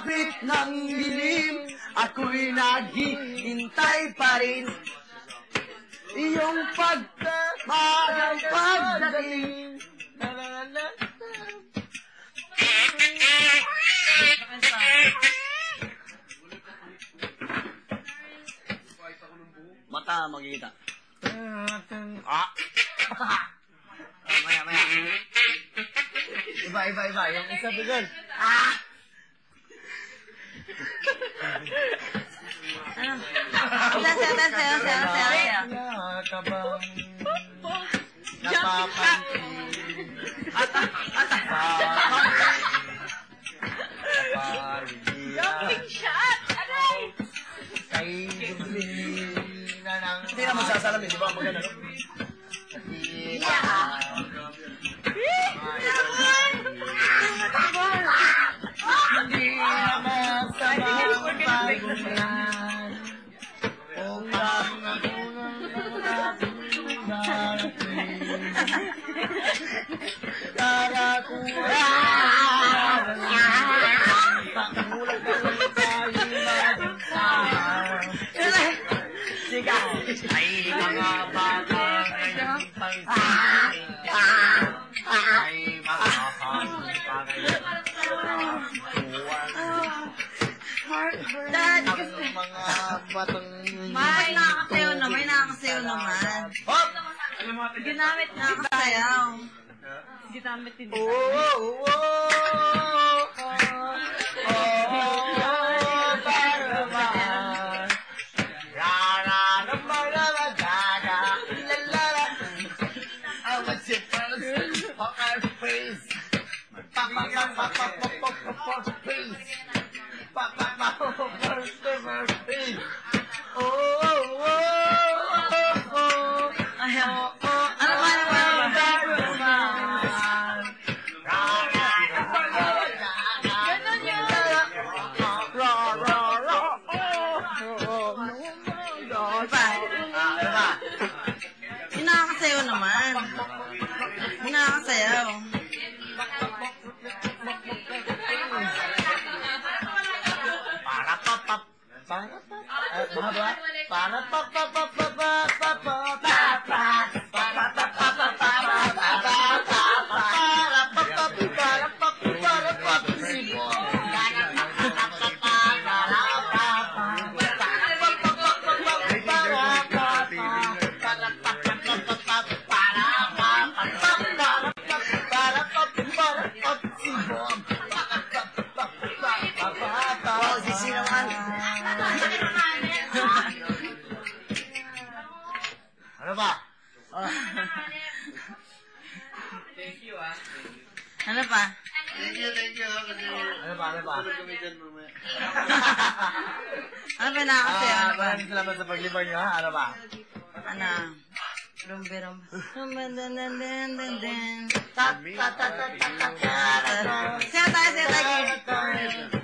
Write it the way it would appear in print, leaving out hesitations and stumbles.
Kapit ng dilim, ako'y naghihintay pa rin. Iyong pagmagang pagdating. Mata makikita. Maya. Iba. Yung isa bigol. Sayo. Jumping shot! Aray! Hindi naman sasalamin, di ba? Maganda. Hindi naman sa mga bagulan upang nakunang ay mga bata ngayong pagsasabi ay Dad, ang mga batang may nakakasayaw naman. Ginamit nakakasayaw. Ginamit din. Nakakasayaw naman. Nakakasayaw. Ano ba? Thank you, Ano pa? Thank you. Ano ba? Ano ba nakakasayaw? Maraming salamat sa paglibang nyo, ha? Ano ba? Ano? Rumbirum. Sayo tayo.